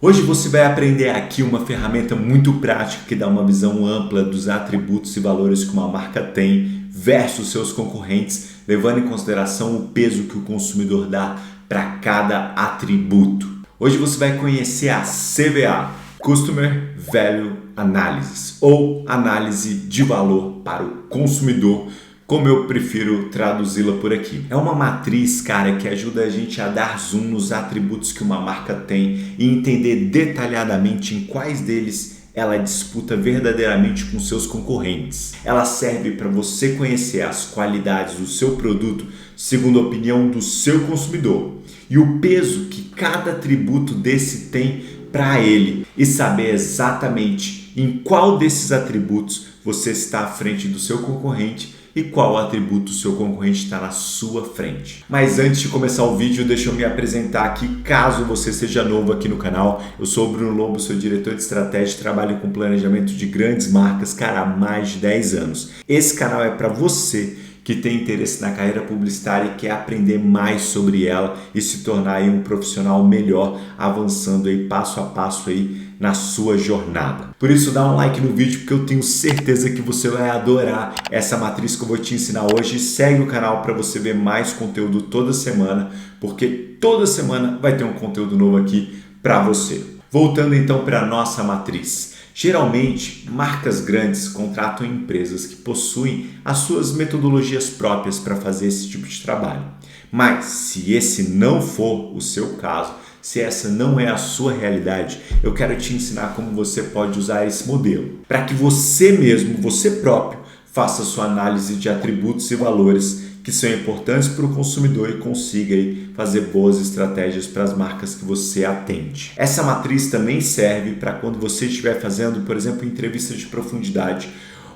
Hoje você vai aprender aqui uma ferramenta muito prática que dá uma visão ampla dos atributos e valores que uma marca tem versus seus concorrentes, levando em consideração o peso que o consumidor dá para cada atributo. Hoje você vai conhecer a CVA, Customer Value Analysis, ou análise de valor para o consumidor, como eu prefiro traduzi-la por aqui. É uma matriz, cara, que ajuda a gente a dar zoom nos atributos que uma marca tem e entender detalhadamente em quais deles ela disputa verdadeiramente com seus concorrentes. Ela serve para você conhecer as qualidades do seu produto segundo a opinião do seu consumidor e o peso que cada atributo desse tem para ele e saber exatamente em qual desses atributos você está à frente do seu concorrente e qual atributo o seu concorrente está na sua frente. Mas antes de começar o vídeo, deixa eu me apresentar aqui, caso você seja novo aqui no canal. Eu sou o Bruno Lobo, sou diretor de estratégia e trabalho com planejamento de grandes marcas, cara, há mais de 10 anos. Esse canal é para você que tem interesse na carreira publicitária e quer aprender mais sobre ela e se tornar aí um profissional melhor, avançando aí passo a passo aí na sua jornada. Por isso dá um like no vídeo, porque eu tenho certeza que você vai adorar essa matriz que eu vou te ensinar hoje. Segue o canal para você ver mais conteúdo toda semana, porque toda semana vai ter um conteúdo novo aqui para você. Voltando então para a nossa matriz. Geralmente, marcas grandes contratam empresas que possuem as suas metodologias próprias para fazer esse tipo de trabalho. Mas, se esse não for o seu caso, se essa não é a sua realidade, eu quero te ensinar como você pode usar esse modelo para que você mesmo, você próprio, faça sua análise de atributos e valores que são importantes para o consumidor e consiga aí fazer boas estratégias para as marcas que você atende. Essa matriz também serve para quando você estiver fazendo, por exemplo, entrevistas de profundidade,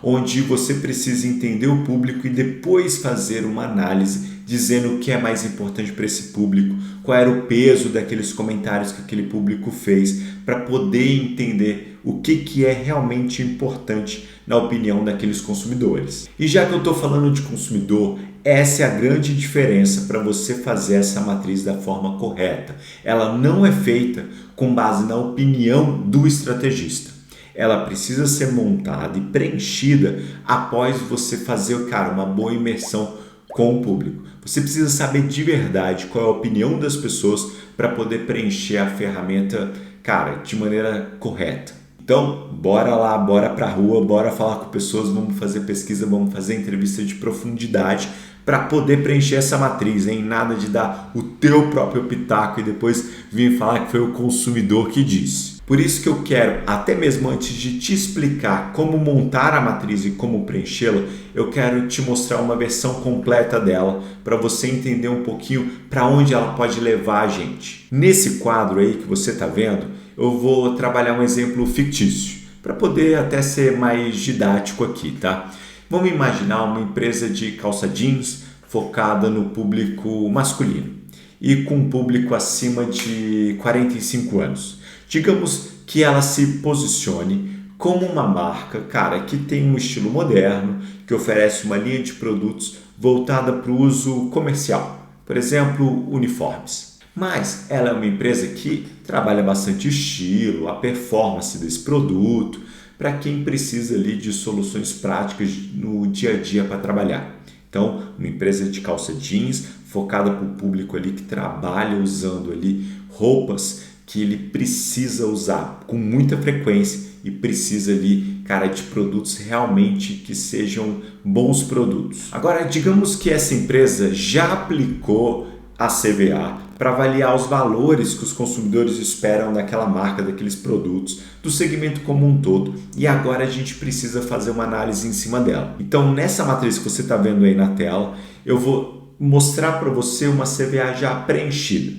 onde você precisa entender o público e depois fazer uma análise dizendo o que é mais importante para esse público, qual era o peso daqueles comentários que aquele público fez, para poder entender o que é realmente importante na opinião daqueles consumidores. E já que eu estou falando de consumidor, essa é a grande diferença para você fazer essa matriz da forma correta. Ela não é feita com base na opinião do estrategista. Ela precisa ser montada e preenchida após você fazer, cara, uma boa imersão com o público. Você precisa saber de verdade qual é a opinião das pessoas para poder preencher a ferramenta, cara, de maneira correta. Então, bora lá, bora pra rua, bora falar com pessoas, vamos fazer pesquisa, vamos fazer entrevista de profundidade para poder preencher essa matriz, hein? Nada de dar o teu próprio pitaco e depois vir falar que foi o consumidor que disse. Por isso que eu quero, até mesmo antes de te explicar como montar a matriz e como preenchê-la, eu quero te mostrar uma versão completa dela para você entender um pouquinho para onde ela pode levar a gente. Nesse quadro aí que você está vendo, eu vou trabalhar um exemplo fictício para poder até ser mais didático aqui, tá? Vamos imaginar uma empresa de calça jeans focada no público masculino e com um público acima de 45 anos. Digamos que ela se posicione como uma marca, cara, que tem um estilo moderno, que oferece uma linha de produtos voltada para o uso comercial, por exemplo, uniformes. Mas ela é uma empresa que trabalha bastante estilo, a performance desse produto, para quem precisa ali de soluções práticas no dia a dia para trabalhar. Então, uma empresa de calça jeans focada para o público ali que trabalha usando ali roupas que ele precisa usar com muita frequência e precisa ali, cara, de produtos realmente que sejam bons produtos. Agora, digamos que essa empresa já aplicou a CVA para avaliar os valores que os consumidores esperam daquela marca, daqueles produtos, do segmento como um todo, e agora a gente precisa fazer uma análise em cima dela. Então, nessa matriz que você está vendo aí na tela, eu vou mostrar para você uma CVA já preenchida.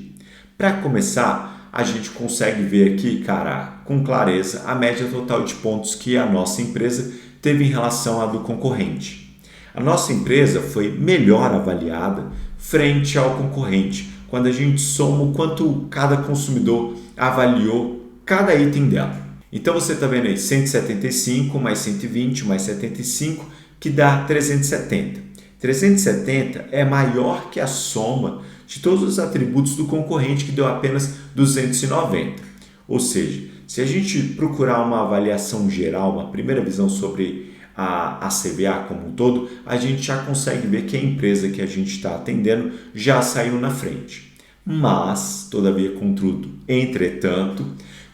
Para começar, a gente consegue ver aqui, cara, com clareza, a média total de pontos que a nossa empresa teve em relação à do concorrente. A nossa empresa foi melhor avaliada frente ao concorrente, quando a gente soma o quanto cada consumidor avaliou cada item dela. Então você está vendo aí 175 mais 120 mais 75, que dá 370. 370 é maior que a soma de todos os atributos do concorrente, que deu apenas 290. Ou seja, se a gente procurar uma avaliação geral, uma primeira visão sobre a CBA como um todo, a gente já consegue ver que a empresa que a gente está atendendo já saiu na frente. Mas, todavia, contudo, entretanto,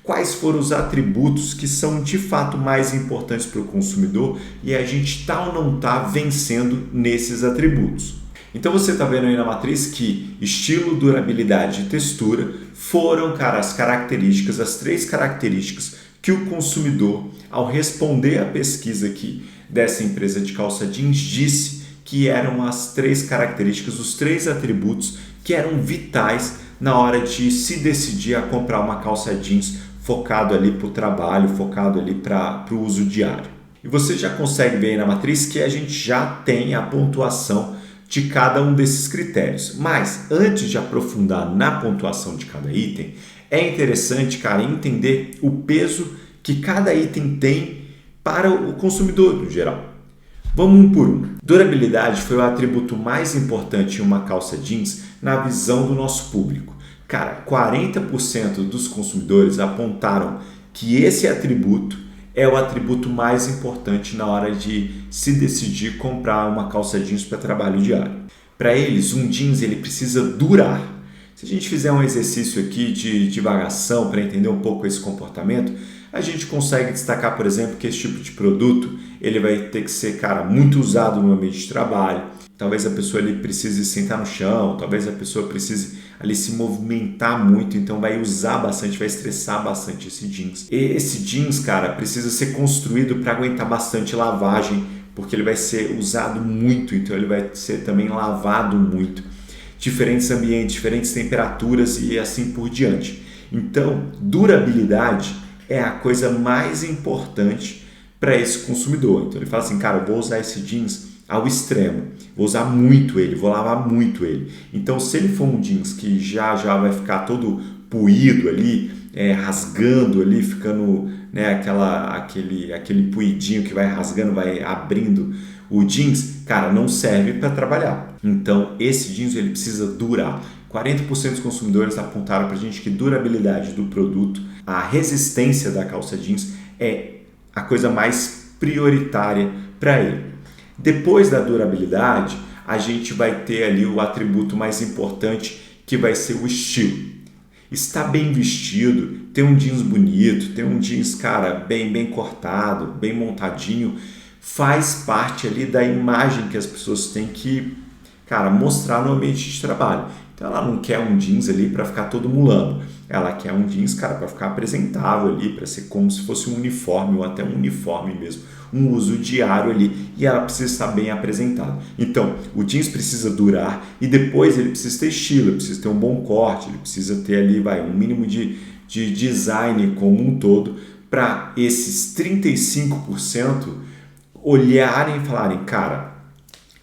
quais foram os atributos que são de fato mais importantes para o consumidor e a gente está ou não está vencendo nesses atributos? Então você está vendo aí na matriz que estilo, durabilidade e textura foram, cara, as características, as 3 características que o consumidor, ao responder à pesquisa aqui dessa empresa de calça jeans, disse que eram as 3 características, os 3 atributos que eram vitais na hora de se decidir a comprar uma calça jeans focado ali para o trabalho, focado ali para o uso diário. E você já consegue ver aí na matriz que a gente já tem a pontuação de cada um desses critérios. Mas antes de aprofundar na pontuação de cada item, é interessante, cara, entender o peso que cada item tem para o consumidor no geral. Vamos um por um. Durabilidade foi o atributo mais importante em uma calça jeans na visão do nosso público. Cara, 40% dos consumidores apontaram que esse atributo é o atributo mais importante na hora de se decidir comprar uma calça jeans para trabalho diário. Para eles, um jeans ele precisa durar. Se a gente fizer um exercício aqui de divagação para entender um pouco esse comportamento, a gente consegue destacar, por exemplo, que esse tipo de produto ele vai ter que ser, cara, muito usado no ambiente de trabalho. Talvez a pessoa ali precise sentar no chão, talvez a pessoa precise ali se movimentar muito, então vai usar bastante, vai estressar bastante esse jeans. E esse jeans, cara, precisa ser construído para aguentar bastante lavagem, porque ele vai ser usado muito, então ele vai ser também lavado muito. Diferentes ambientes, diferentes temperaturas e assim por diante. Então, durabilidade é a coisa mais importante para esse consumidor. Então ele fala assim, cara, eu vou usar esse jeans ao extremo, vou usar muito ele, vou lavar muito ele. Então se ele for um jeans que já vai ficar todo puído ali, rasgando ali, ficando, né, aquele puidinho que vai rasgando, vai abrindo o jeans, cara, não serve para trabalhar. Então esse jeans ele precisa durar. 40% dos consumidores apontaram para a gente que durabilidade do produto, a resistência da calça jeans é a coisa mais prioritária para ele. Depois da durabilidade, a gente vai ter ali o atributo mais importante que vai ser o estilo. Está bem vestido, ter um jeans bonito, ter um jeans, cara, bem cortado, bem montadinho, faz parte ali da imagem que as pessoas têm que, cara, mostrar no ambiente de trabalho. Então ela não quer um jeans ali para ficar todo mulando. Ela quer um jeans, cara, para ficar apresentável ali, para ser como se fosse um uniforme ou até um uniforme mesmo, um uso diário ali, e ela precisa estar bem apresentada. Então, o jeans precisa durar e depois ele precisa ter estilo, ele precisa ter um bom corte, ele precisa ter ali, um mínimo de design como um todo, para esses 35% olharem e falarem, cara,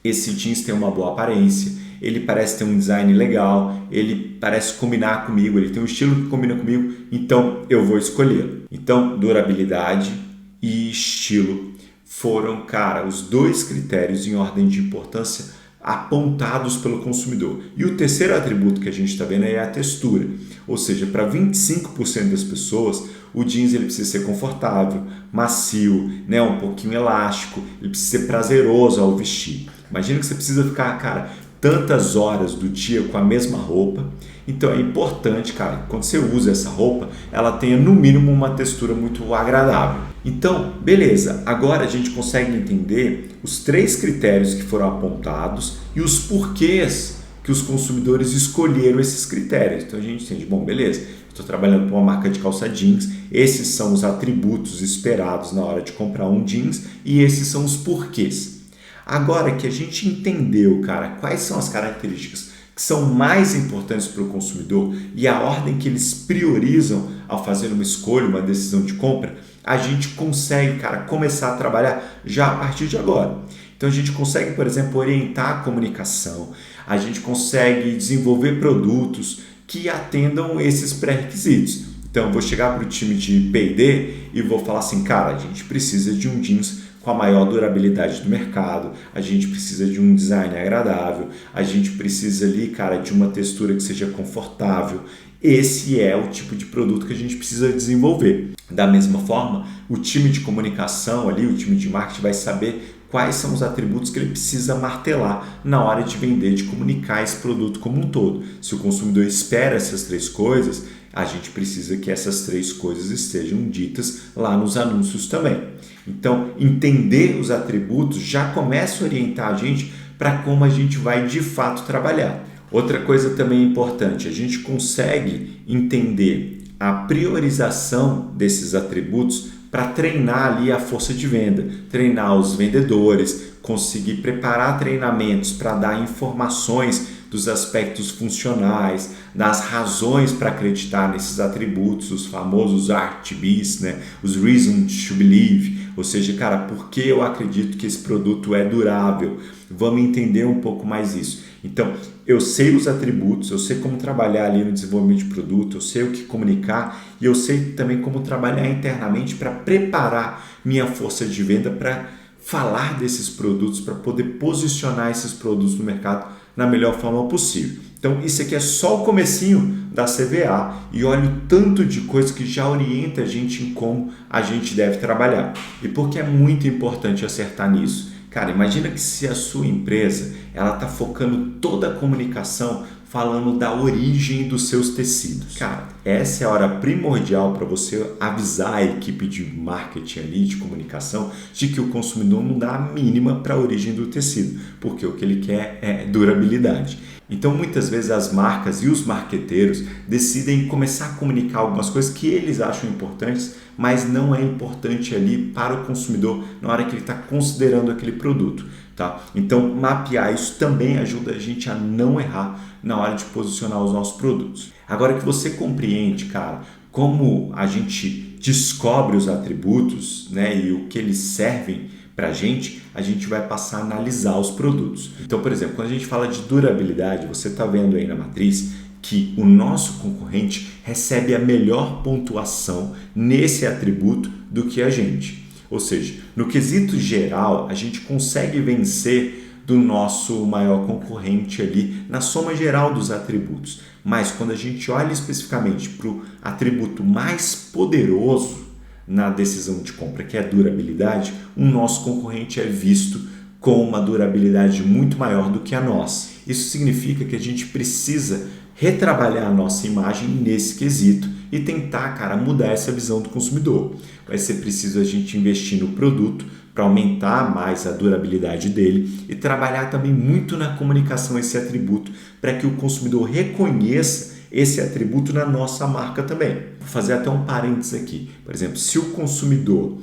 esse jeans tem uma boa aparência, ele parece ter um design legal, ele parece combinar comigo, ele tem um estilo que combina comigo, então eu vou escolher. Então, durabilidade e estilo foram, cara, os 2 critérios em ordem de importância apontados pelo consumidor. E o terceiro atributo que a gente está vendo é a textura. Ou seja, para 25% das pessoas, o jeans ele precisa ser confortável, macio, né, um pouquinho elástico, ele precisa ser prazeroso ao vestir. Imagina que você precisa ficar, cara, tantas horas do dia com a mesma roupa. Então é importante, cara, que quando você usa essa roupa, ela tenha no mínimo uma textura muito agradável. Então, beleza, agora a gente consegue entender os 3 critérios que foram apontados e os porquês que os consumidores escolheram esses critérios. Então a gente entende, bom, beleza, estou trabalhando para uma marca de calça jeans, esses são os atributos esperados na hora de comprar um jeans e esses são os porquês. Agora que a gente entendeu, cara, quais são as características que são mais importantes para o consumidor e a ordem que eles priorizam ao fazer uma escolha, uma decisão de compra, a gente consegue, cara, começar a trabalhar já a partir de agora. Então a gente consegue, por exemplo, orientar a comunicação, a gente consegue desenvolver produtos que atendam esses pré-requisitos. Então eu vou chegar para o time de P&D e vou falar assim, cara, a gente precisa de um jeans com a maior durabilidade do mercado, a gente precisa de um design agradável, a gente precisa ali, cara, de uma textura que seja confortável esse é o tipo de produto que a gente precisa desenvolver. Da mesma forma, o time de comunicação ali, o time de marketing vai saber quais são os atributos que ele precisa martelar na hora de vender, de comunicar esse produto como um todo. Se o consumidor espera essas 3 coisas, a gente precisa que essas 3 coisas estejam ditas lá nos anúncios também. Então, entender os atributos já começa a orientar a gente para como a gente vai de fato trabalhar. Outra coisa também importante, a gente consegue entender a priorização desses atributos para treinar ali a força de venda, treinar os vendedores, conseguir preparar treinamentos para dar informações dos aspectos funcionais, das razões para acreditar nesses atributos, os famosos RTBs, né? Os Reasons to Believe, ou seja, cara, por que eu acredito que esse produto é durável? Vamos entender um pouco mais isso. Então, eu sei os atributos, eu sei como trabalhar ali no desenvolvimento de produto, eu sei o que comunicar e eu sei também como trabalhar internamente para preparar minha força de venda para falar desses produtos, para poder posicionar esses produtos no mercado na melhor forma possível. Então, isso aqui é só o comecinho da CVA e olha o tanto de coisa que já orienta a gente em como a gente deve trabalhar. E por que é muito importante acertar nisso? Cara, imagina que se a sua empresa ela está focando toda a comunicação falando da origem dos seus tecidos. Cara, essa é a hora primordial para você avisar a equipe de marketing ali, de comunicação, de que o consumidor não dá a mínima para a origem do tecido, porque o que ele quer é durabilidade. Então, muitas vezes as marcas e os marqueteiros decidem começar a comunicar algumas coisas que eles acham importantes, mas não é importante ali para o consumidor na hora que ele está considerando aquele produto. Tá? Então, mapear isso também ajuda a gente a não errar na hora de posicionar os nossos produtos. Agora que você compreende, cara, como a gente descobre os atributos, né, e o que eles servem para a gente vai passar a analisar os produtos. Então, por exemplo, quando a gente fala de durabilidade, você está vendo aí na matriz que o nosso concorrente recebe a melhor pontuação nesse atributo do que a gente. Ou seja, no quesito geral, a gente consegue vencer do nosso maior concorrente ali na soma geral dos atributos. Mas quando a gente olha especificamente para o atributo mais poderoso na decisão de compra, que é a durabilidade, o nosso concorrente é visto com uma durabilidade muito maior do que a nossa. Isso significa que a gente precisa retrabalhar a nossa imagem nesse quesito e tentar, cara, mudar essa visão do consumidor. Vai ser preciso a gente investir no produto para aumentar mais a durabilidade dele e trabalhar também muito na comunicação esse atributo para que o consumidor reconheça esse atributo na nossa marca também. Vou fazer até um parênteses aqui. Por exemplo, se o consumidor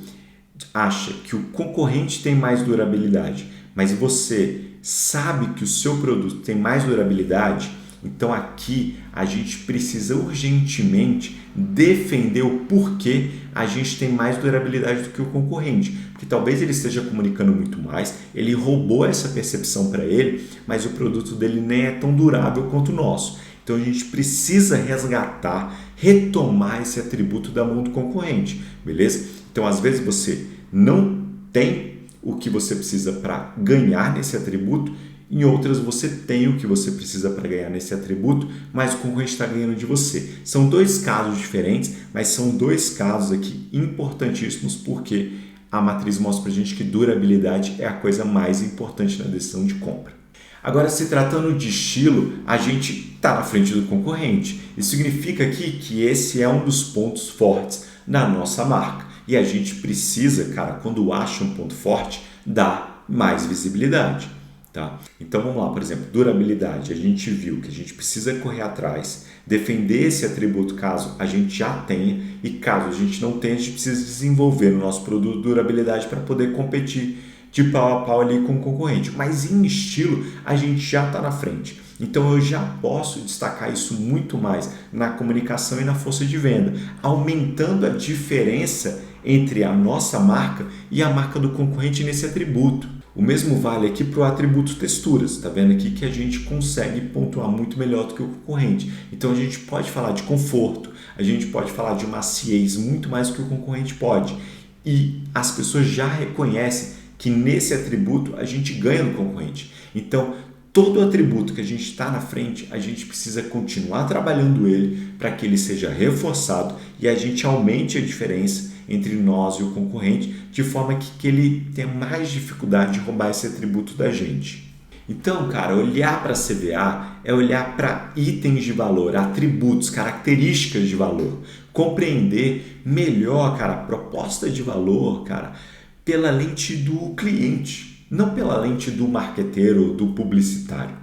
acha que o concorrente tem mais durabilidade, mas você sabe que o seu produto tem mais durabilidade, então aqui a gente precisa urgentemente defender o porquê a gente tem mais durabilidade do que o concorrente. Porque talvez ele esteja comunicando muito mais, ele roubou essa percepção para ele, mas o produto dele nem é tão durável quanto o nosso. Então a gente precisa resgatar, retomar esse atributo da mão do concorrente, beleza? Então às vezes você não tem o que você precisa para ganhar nesse atributo, em outras você tem o que você precisa para ganhar nesse atributo, mas o concorrente está ganhando de você. São 2 casos diferentes, mas são 2 casos aqui importantíssimos porque a matriz mostra para a gente que durabilidade é a coisa mais importante na decisão de compra. Agora, se tratando de estilo, a gente está na frente do concorrente. Isso significa aqui que esse é um dos pontos fortes da nossa marca. E a gente precisa, cara, quando acha um ponto forte, dar mais visibilidade. Tá? Então vamos lá, por exemplo, durabilidade. A gente viu que a gente precisa correr atrás, defender esse atributo caso a gente já tenha e caso a gente não tenha, a gente precisa desenvolver no nosso produto durabilidade para poder competir de pau a pau ali com o concorrente. Mas em estilo, a gente já está na frente. Então eu já posso destacar isso muito mais na comunicação e na força de venda, aumentando a diferença entre a nossa marca e a marca do concorrente nesse atributo. O mesmo vale aqui para o atributo texturas. Está vendo aqui que a gente consegue pontuar muito melhor do que o concorrente. Então a gente pode falar de conforto, a gente pode falar de maciez muito mais do que o concorrente pode. E as pessoas já reconhecem que nesse atributo a gente ganha no concorrente. Então todo atributo que a gente está na frente, a gente precisa continuar trabalhando ele para que ele seja reforçado e a gente aumente a diferença entre nós e o concorrente, de forma que ele tenha mais dificuldade de roubar esse atributo da gente. Então, cara, olhar para a CVA é olhar para itens de valor, atributos, características de valor, compreender melhor, cara, a proposta de valor, cara, pela lente do cliente, não pela lente do marqueteiro ou do publicitário,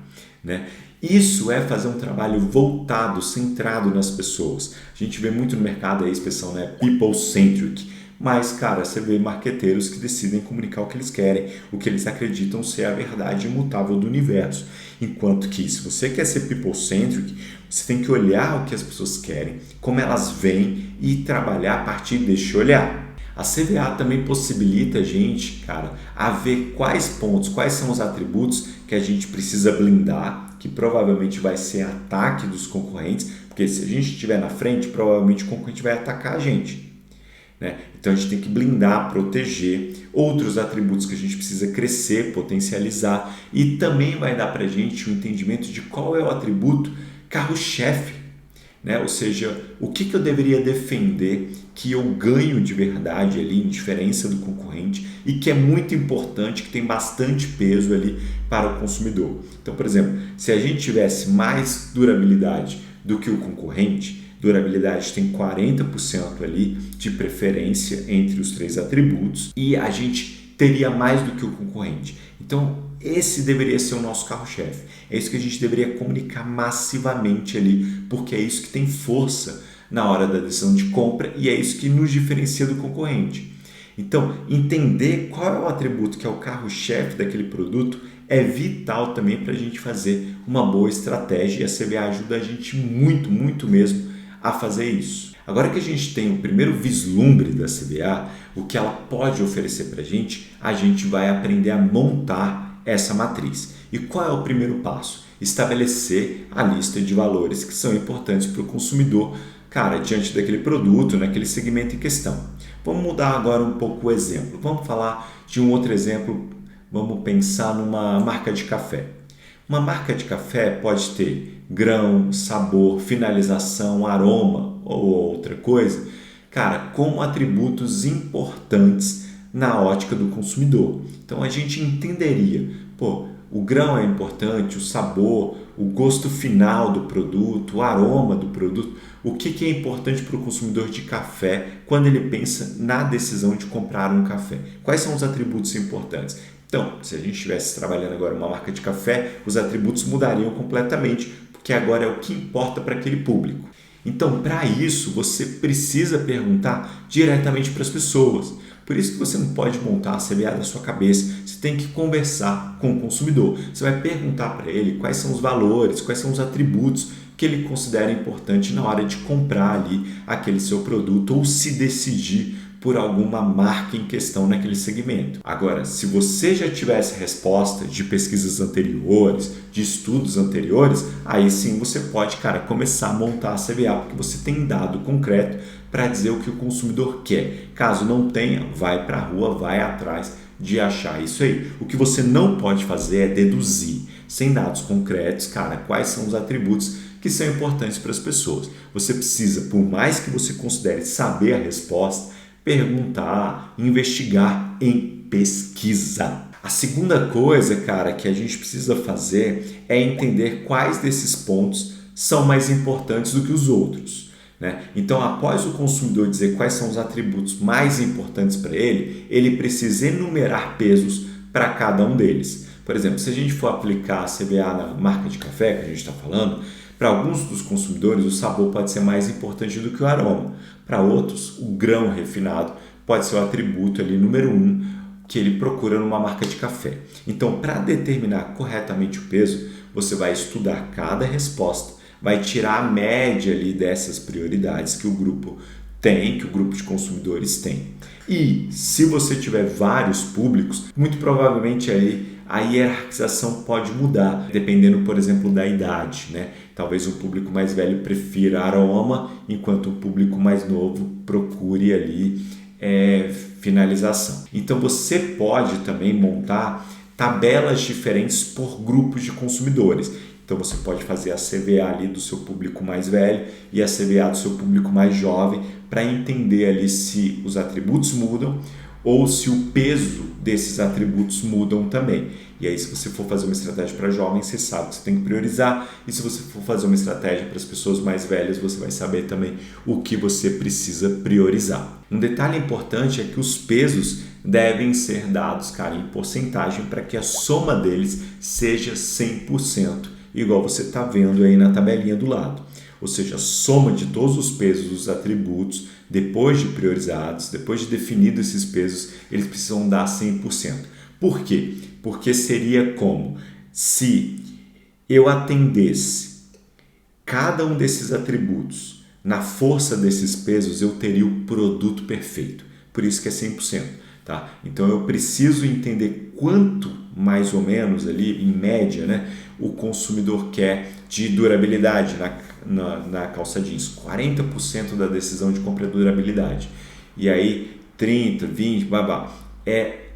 né? Isso é fazer um trabalho voltado, centrado nas pessoas. A gente vê muito no mercado a expressão, né, people-centric. Mas, cara, você vê marqueteiros que decidem comunicar o que eles querem, o que eles acreditam ser a verdade imutável do universo. Enquanto que, se você quer ser people-centric, você tem que olhar o que as pessoas querem, como elas veem e trabalhar a partir deste olhar. A CVA também possibilita a gente, cara, a ver quais pontos, quais são os atributos que a gente precisa blindar, que provavelmente vai ser ataque dos concorrentes, porque se a gente estiver na frente, provavelmente o concorrente vai atacar a gente, né? Então a gente tem que blindar, proteger outros atributos que a gente precisa crescer, potencializar, e também vai dar para a gente um entendimento de qual é o atributo carro-chefe, né? Ou seja, o que eu deveria defender que eu ganho de verdade ali em diferença do concorrente e que é muito importante, que tem bastante peso ali para o consumidor. Então, por exemplo, se a gente tivesse mais durabilidade do que o concorrente, durabilidade tem 40% ali de preferência entre os 3 atributos e a gente teria mais do que o concorrente. Então, esse deveria ser o nosso carro-chefe. É isso que a gente deveria comunicar massivamente ali, porque é isso que tem força na hora da decisão de compra e é isso que nos diferencia do concorrente. Então, entender qual é o atributo que é o carro-chefe daquele produto é vital também para a gente fazer uma boa estratégia, e a CVA ajuda a gente muito, muito mesmo a fazer isso. Agora que a gente tem o primeiro vislumbre da CVA, o que ela pode oferecer para a gente vai aprender a montar essa matriz. E qual é o primeiro passo? Estabelecer a lista de valores que são importantes para o consumidor, cara, diante daquele produto, naquele segmento em questão. Vamos mudar agora um pouco o exemplo. Vamos falar de um outro exemplo. Vamos pensar numa marca de café. Uma marca de café pode ter grão, sabor, finalização, aroma ou outra coisa, cara, como atributos importantes na ótica do consumidor. Então a gente entenderia, o grão é importante, o sabor, o gosto final do produto, o aroma do produto, o que é importante para o consumidor de café quando ele pensa na decisão de comprar um café. Quais são os atributos importantes? Então, se a gente estivesse trabalhando agora uma marca de café, os atributos mudariam completamente, porque agora é o que importa para aquele público. Então, para isso, você precisa perguntar diretamente para as pessoas. Por isso que você não pode montar a CVA da sua cabeça, você tem que conversar com o consumidor. Você vai perguntar para ele quais são os valores, quais são os atributos que ele considera importante na hora de comprar ali aquele seu produto ou se decidir por alguma marca em questão naquele segmento. Agora, se você já tivesse resposta de pesquisas anteriores, de estudos anteriores, aí sim você pode, começar a montar a CVA, porque você tem dado concreto para dizer o que o consumidor quer. Caso não tenha, vai para a rua, vai atrás de achar isso aí. O que você não pode fazer é deduzir, sem dados concretos, quais são os atributos que são importantes para as pessoas. Você precisa, por mais que você considere saber a resposta, perguntar, investigar em pesquisa. A segunda coisa, que a gente precisa fazer é entender quais desses pontos são mais importantes do que os outros, né? Então, após o consumidor dizer quais são os atributos mais importantes para ele, ele precisa enumerar pesos para cada um deles. Por exemplo, se a gente for aplicar a CVA na marca de café que a gente está falando, para alguns dos consumidores, o sabor pode ser mais importante do que o aroma. Para outros, o grão refinado pode ser o atributo ali número 1 que ele procura numa marca de café. Então, para determinar corretamente o peso, você vai estudar cada resposta, vai tirar a média ali dessas prioridades que o grupo tem, que o grupo de consumidores tem. E se você tiver vários públicos, muito provavelmente aí a hierarquização pode mudar, dependendo, por exemplo, da idade, né? Talvez um público mais velho prefira aroma, enquanto um público mais novo procure ali finalização. Então você pode também montar tabelas diferentes por grupos de consumidores. Então você pode fazer a CVA ali do seu público mais velho e a CVA do seu público mais jovem para entender ali se os atributos mudam ou se o peso desses atributos mudam também. E aí, se você for fazer uma estratégia para jovens, você sabe que você tem que priorizar. E se você for fazer uma estratégia para as pessoas mais velhas, você vai saber também o que você precisa priorizar. Um detalhe importante é que os pesos devem ser dados, cara, em porcentagem para que a soma deles seja 100%, igual você está vendo aí na tabelinha do lado. Ou seja, a soma de todos os pesos dos atributos, depois de priorizados, depois de definido esses pesos, eles precisam dar 100%. Por quê? Porque seria como se eu atendesse cada um desses atributos na força desses pesos, eu teria o produto perfeito. Por isso que é 100%. Tá? Então eu preciso entender quanto mais ou menos ali, em média, né, o consumidor quer de durabilidade na calça jeans. 40% da decisão de compra é durabilidade. E aí 30, 20, babá, é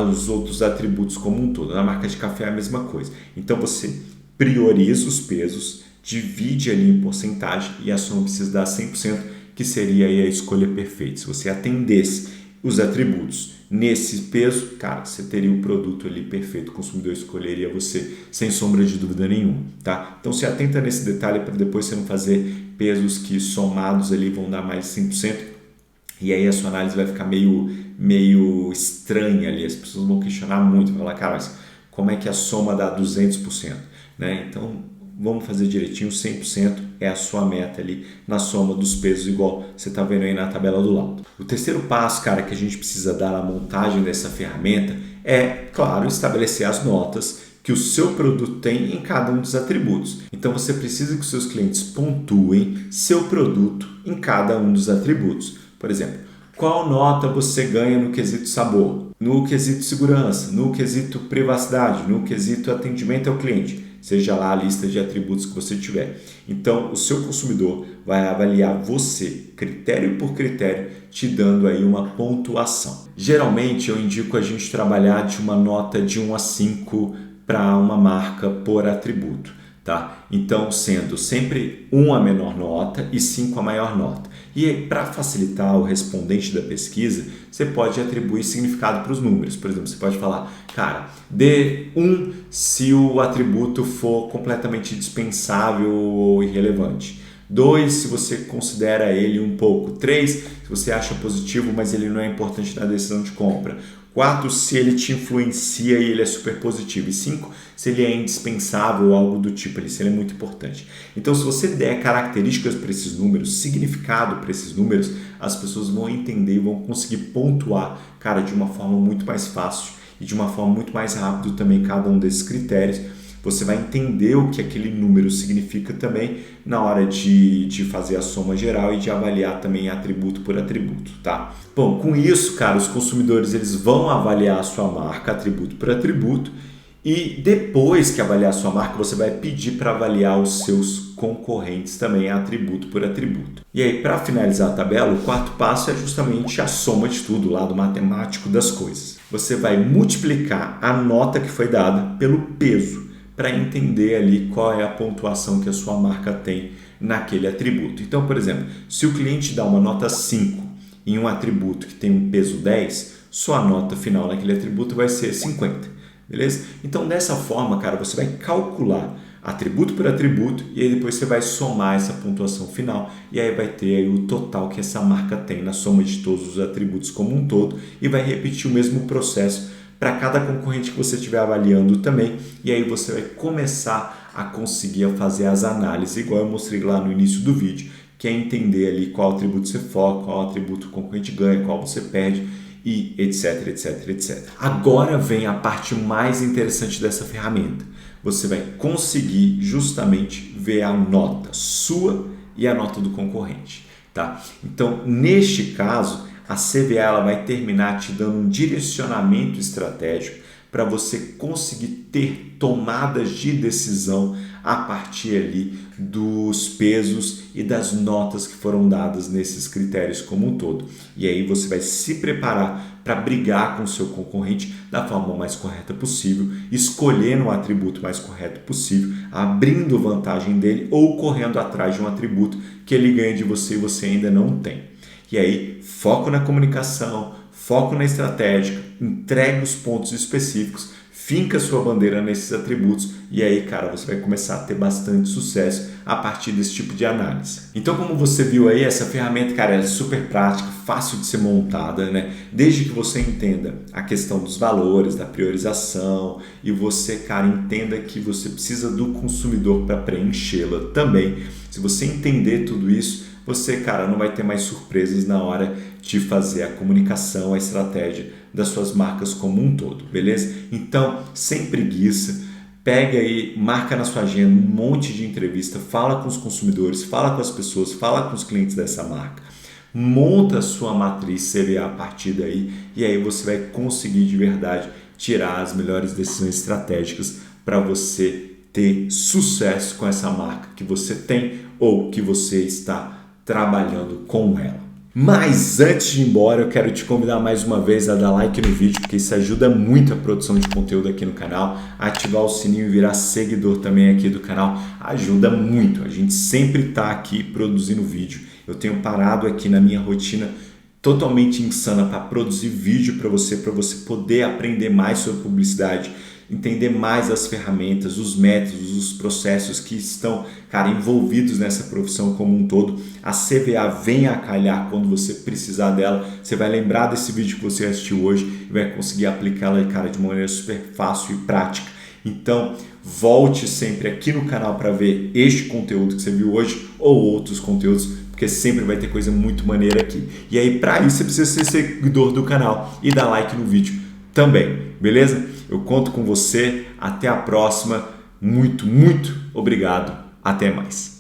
os outros atributos como um todo. Na marca de café é a mesma coisa. Então você prioriza os pesos, divide ali em porcentagem e a soma precisa dar 100%, que seria aí a escolha perfeita. Se você atendesse os atributos nesse peso, cara, você teria o produto ali perfeito, o consumidor escolheria você sem sombra de dúvida nenhuma, tá? Então se atenta nesse detalhe para depois você não fazer pesos que somados ali vão dar mais de 100%, e aí a sua análise vai ficar meio estranha ali, as pessoas vão questionar muito, vão falar, cara, mas como é que a soma dá 200%, né? Então vamos fazer direitinho, 100% é a sua meta ali na soma dos pesos, igual você está vendo aí na tabela do lado. O terceiro passo, cara, que a gente precisa dar na montagem dessa ferramenta é, claro, estabelecer as notas que o seu produto tem em cada um dos atributos. Então você precisa que os seus clientes pontuem seu produto em cada um dos atributos. Por exemplo, qual nota você ganha no quesito sabor, no quesito segurança, no quesito privacidade, no quesito atendimento ao cliente, seja lá a lista de atributos que você tiver. Então, o seu consumidor vai avaliar você, critério por critério, te dando aí uma pontuação. Geralmente, eu indico a gente trabalhar de uma nota de 1 a 5 para uma marca por atributo, tá? Então, sendo sempre 1 a menor nota e 5 a maior nota. E aí, para facilitar o respondente da pesquisa, você pode atribuir significado para os números. Por exemplo, você pode falar, cara, dê 1 se o atributo for completamente dispensável ou irrelevante. 2 se você considera ele um pouco. 3 se você acha positivo, mas ele não é importante na decisão de compra. 4 se ele te influencia e ele é super positivo. E 5 se ele é indispensável ou algo do tipo, se ele é muito importante. Então, se você der características para esses números, significado para esses números, as pessoas vão entender e vão conseguir pontuar, cara, de uma forma muito mais fácil e de uma forma muito mais rápida também cada um desses critérios. Você vai entender o que aquele número significa também na hora de fazer a soma geral e de avaliar também atributo por atributo, tá? Bom, com isso, cara, os consumidores eles vão avaliar a sua marca atributo por atributo e depois que avaliar a sua marca, você vai pedir para avaliar os seus concorrentes também atributo por atributo. E aí, para finalizar a tabela, o quarto passo é justamente a soma de tudo, o lado matemático das coisas. Você vai multiplicar a nota que foi dada pelo peso, para entender ali qual é a pontuação que a sua marca tem naquele atributo. Então, por exemplo, se o cliente dá uma nota 5 em um atributo que tem um peso 10, sua nota final naquele atributo vai ser 50, beleza? Então, dessa forma, cara, você vai calcular atributo por atributo e aí depois você vai somar essa pontuação final e aí vai ter aí o total que essa marca tem na soma de todos os atributos como um todo e vai repetir o mesmo processo para cada concorrente que você estiver avaliando também, e aí você vai começar a conseguir fazer as análises, igual eu mostrei lá no início do vídeo, que é entender ali qual atributo você foca, qual atributo o concorrente ganha, qual você perde, e etc, etc, etc. Agora vem a parte mais interessante dessa ferramenta. Você vai conseguir justamente ver a nota sua e a nota do concorrente, tá? Então, neste caso, a CVA ela vai terminar te dando um direcionamento estratégico para você conseguir ter tomadas de decisão a partir ali dos pesos e das notas que foram dadas nesses critérios como um todo. E aí você vai se preparar para brigar com o seu concorrente da forma mais correta possível, escolhendo o atributo mais correto possível, abrindo vantagem dele ou correndo atrás de um atributo que ele ganha de você e você ainda não tem. E aí, foco na comunicação, foco na estratégia, entregue os pontos específicos, finca sua bandeira nesses atributos e aí, cara, você vai começar a ter bastante sucesso a partir desse tipo de análise. Então, como você viu aí, essa ferramenta, cara, ela é super prática, fácil de ser montada, né? Desde que você entenda a questão dos valores, da priorização e você, cara, entenda que você precisa do consumidor para preenchê-la também. Se você entender tudo isso, você, cara, não vai ter mais surpresas na hora de fazer a comunicação, a estratégia das suas marcas como um todo, beleza? Então, sem preguiça, pega aí, marca na sua agenda um monte de entrevista, fala com os consumidores, fala com as pessoas, fala com os clientes dessa marca, monta a sua matriz CVA a partir daí e aí você vai conseguir de verdade tirar as melhores decisões estratégicas para você ter sucesso com essa marca que você tem ou que você está trabalhando com ela. Mas antes de ir embora, eu quero te convidar mais uma vez a dar like no vídeo, porque isso ajuda muito a produção de conteúdo aqui no canal. Ativar o sininho e virar seguidor também aqui do canal ajuda muito. A gente sempre está aqui produzindo vídeo. Eu tenho parado aqui na minha rotina totalmente insana para produzir vídeo para você poder aprender mais sobre publicidade, entender mais as ferramentas, os métodos, os processos que estão, cara, envolvidos nessa profissão como um todo. A CVA vem a calhar quando você precisar dela. Você vai lembrar desse vídeo que você assistiu hoje e vai conseguir aplicá-la, cara, de uma maneira super fácil e prática. Então, volte sempre aqui no canal para ver este conteúdo que você viu hoje ou outros conteúdos, porque sempre vai ter coisa muito maneira aqui. E aí, para isso, você precisa ser seguidor do canal e dar like no vídeo também, beleza? Eu conto com você. Até a próxima. Muito, muito obrigado. Até mais.